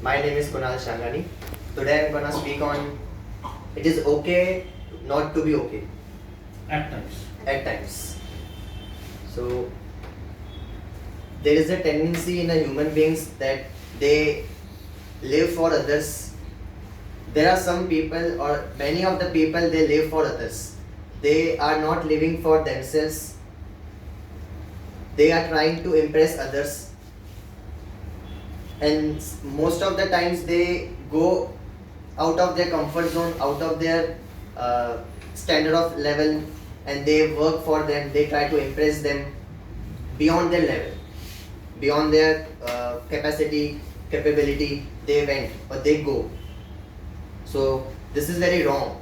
My name is Kunal Shangani. Today I'm gonna speak on it is okay not to be okay At times. at times. So there is a tendency in a human beings that they live for others. There are some people or many of the people they live for others. They are not living for themselves. They are trying to impress others, and most of the times they go out of their comfort zone, out of their standard of level, and they work for them. They try to impress them beyond their level, beyond their capacity, capability. They went or they go. So this is very wrong.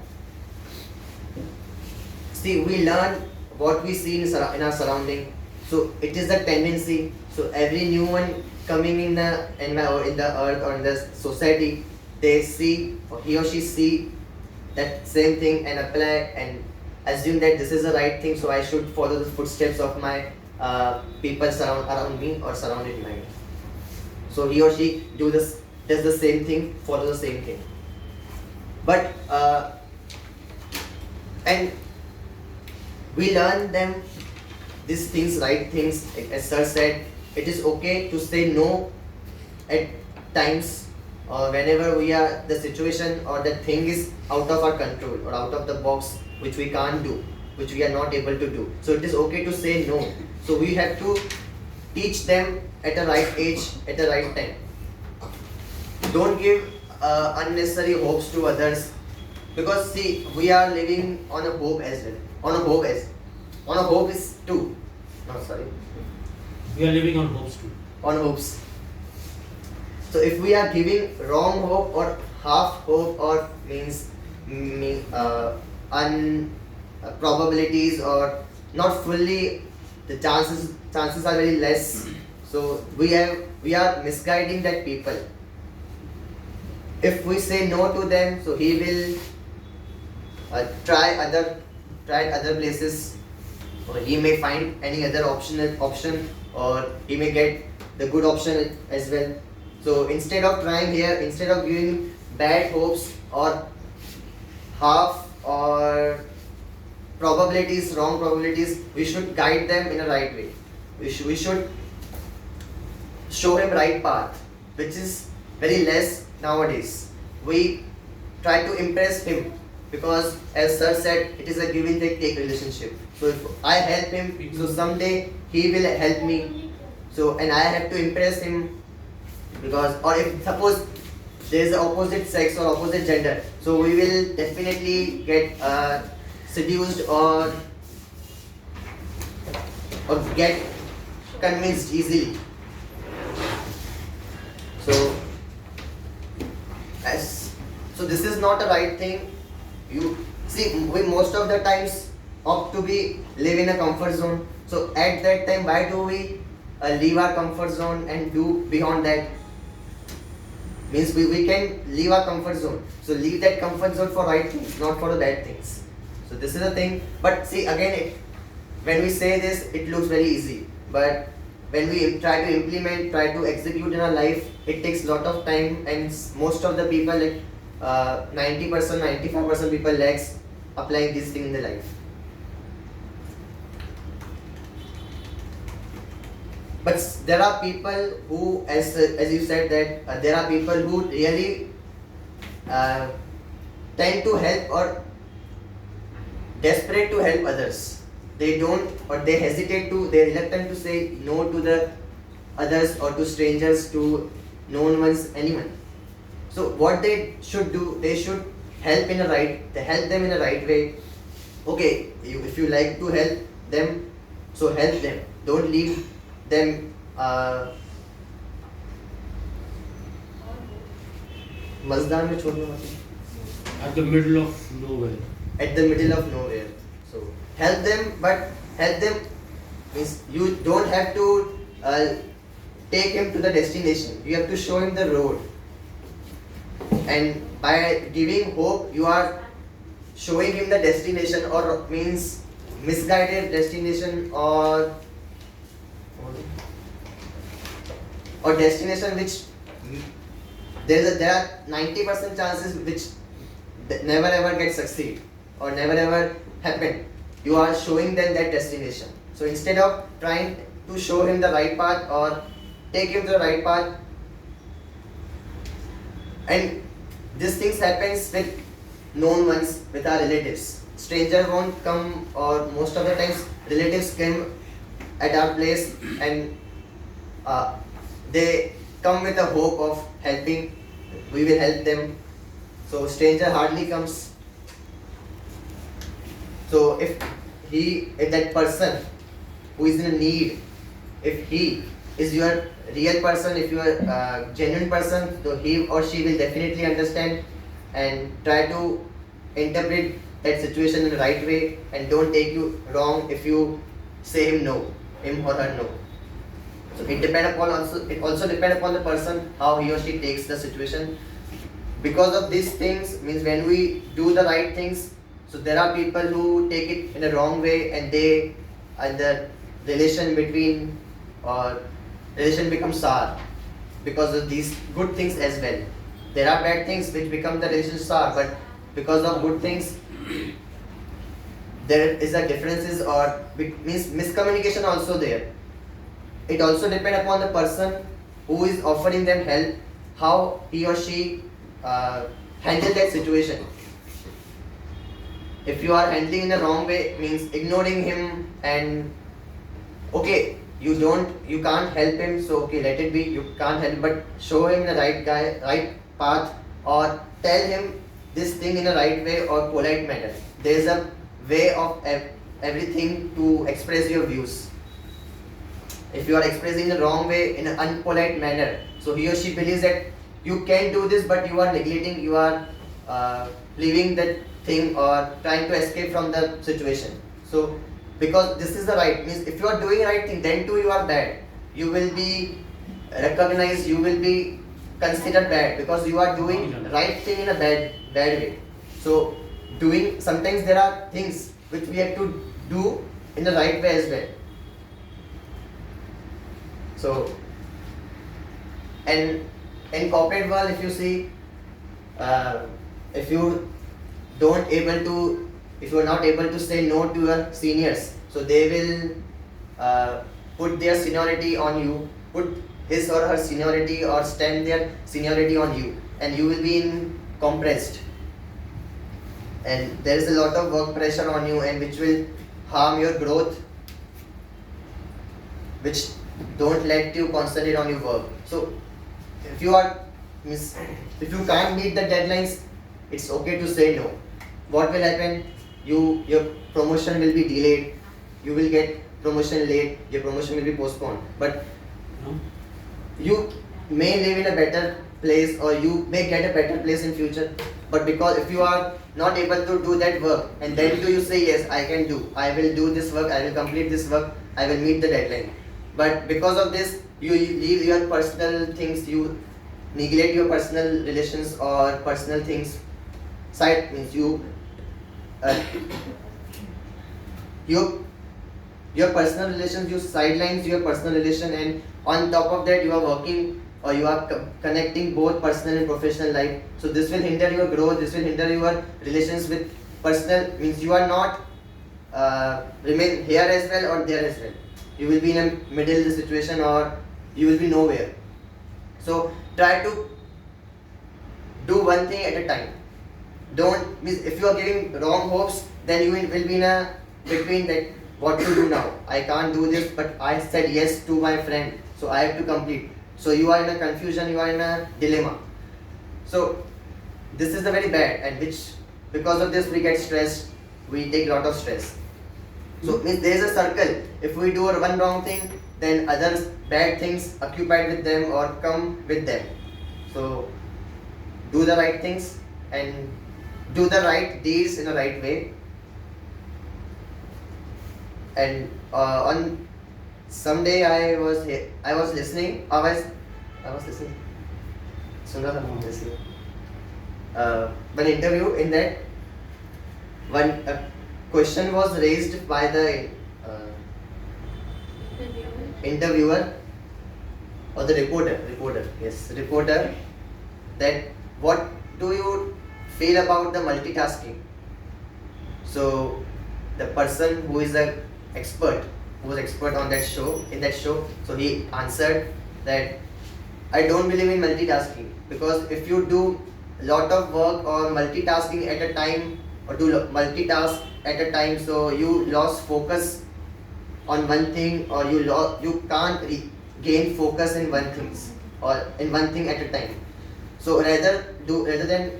See, we learn what we see in our surrounding. So it is a tendency. So every new one coming in the or in the earth or in the society, they see or he or she see that same thing and apply and assume that this is the right thing. So I should follow the footsteps of my people around me or surrounded me. So he or she does the same thing, follow the same thing. But and we learn them these things, right things. As sir said, it is okay to say no at times or whenever we are the situation or the thing is out of our control or out of the box, which we can't do, which we are not able to do. So it is okay to say no. So we have to teach them at the right age, at the right time. Don't give unnecessary hopes to others, because see, we are living on a hope as well. On a hope is two. No, sorry. We are living on hopes too. On hopes. So if we are giving wrong hope or half hope or probabilities or not fully, the chances are very less. So we are misguiding that people. If we say no to them, so he will try other places, or he may find any other option, or he may get the good option as well. So instead of trying here, instead of giving bad hopes or half or probabilities, wrong probabilities, we should guide them in a right way. We should show him right path, which is very less nowadays. We try to impress him because, as sir said, it is a give and take relationship. So if I help him, so someday he will help me. So and I have to impress him, because or if suppose there is the opposite sex or opposite gender, so we will definitely get seduced or get convinced easily. So this is not a right thing. You see, we most of the times opt to be live in a comfort zone. So at that time, why do we leave our comfort zone and do beyond that? Means we can leave our comfort zone. So leave that comfort zone for right things, not for the bad things. So this is the thing. But see, again, when we say this, it looks very easy. But when we try to implement, try to execute in our life, it takes a lot of time, and most of the people, like 90%, 95% people lacks applying this thing in their life. But there are people who, as you said, that there are people who really tend to help or desperate to help others. They don't, or they hesitate to, they're reluctant to say no to the others or to strangers, to known ones, anyone. So what they should do, they should help them in a right way. Okay, if you like to help them, so help them. Don't leave them मजदार में छोड़ना मतलब At the middle of nowhere. at the middle of nowhere. So help them, but help them means you don't have to take him to the destination. You have to show him the road. And by giving hope, you are showing him the destination, or means misguided destination, or destination which there are 90% chances which never ever get succeed or never ever happen. You are showing them that destination. So instead of trying to show him the right path or take him to the right path, and these things happens with known ones, with our relatives. Stranger won't come, or most of the times relatives come at our place, and they come with a hope of helping. We will help them. So stranger hardly comes. So if that person who is in need, if he is your real person, if you are a genuine person, so he or she will definitely understand and try to interpret that situation in the right way, and don't take you wrong if you say him no, him or her no. So it also depend upon the person how he or she takes the situation. Because of these things, means when we do the right things, so there are people who take it in a wrong way, and the relation between or relation becomes sour because of these good things as well. There are bad things which become the relation sour, but because of good things, there is a differences or means miscommunication also there. It also depend upon the person who is offering them help, how he or she handle that situation. If you are handling in the wrong way, means ignoring him and okay, you can't help him, so okay, let it be, you can't help, but show him the right path, or tell him this thing in a right way or polite manner. There is a way of everything to express your views. If you are expressing the wrong way in an unpolite manner, so he or she believes that you can do this, but you are neglecting, you are leaving that thing or trying to escape from the situation. So because this is the right, means if you are doing right thing, then too you are bad. You will be recognized, you will be considered bad because you are doing right thing in a bad way. So sometimes there are things which we have to do in the right way as well. So, and in corporate world, if you see, if you are not able to say no to your seniors, so they will put their seniority on you, put his or her seniority or stamp their seniority on you, and you will be compressed. And there is a lot of work pressure on you, and which will harm your growth, which don't let you concentrate on your work. So if you can't meet the deadlines, it's okay to say no. What will happen? Your promotion will be delayed, you will get promotion late, your promotion will be postponed, but you may live in a better place, or you may get a better place in future. But because if you are not able to do that work, and then do you say yes, I will do this work, I will complete this work, I will meet the deadline, but because of this you leave your personal things, you neglect your personal relations or personal things side, means your personal relations, you sidelines your personal relation, and on top of that you are working or you are connecting both personal and professional life. So this will hinder your growth, this will hinder your relations with personal, means you are not remain here as well or there as well. You will be in a middle situation, or you will be nowhere. So try to do one thing at a time. Don't, means if you are giving wrong hopes, then you will be in a between that what to do now. I can't do this, but I said yes to my friend, so I have to complete. So you are in a confusion, you are in a dilemma. So this is the very bad, and which because of this we get stressed, we take a lot of stress. So means there is a circle. If we do one wrong thing, then other bad things occupied with them or come with them. So do the right things and do the right deeds in the right way. And on someday I was listening. I was listening. सुन रहा था listening. One interview, in that one question was raised by the interviewer or the reporter. that what do you feel about the multitasking? So the person who is an expert, who was expert on that show, in that show, so he answered that I don't believe in multitasking, because if you do a lot of work or multitasking at a time, or multitask at a time, so you lost focus on one thing, or you can't gain focus in one things, or in one thing at a time. So rather doing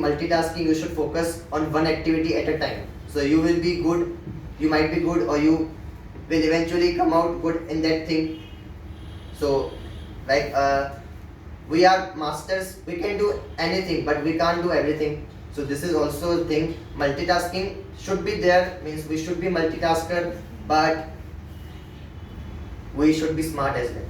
multitasking, you should focus on one activity at a time. So you will be good, you might be good, or you will eventually come out good in that thing. So like we are masters, we can do anything, but we can't do everything. So this is also a thing. Multitasking should be there, means we should be multitasker, but we should be smart as well.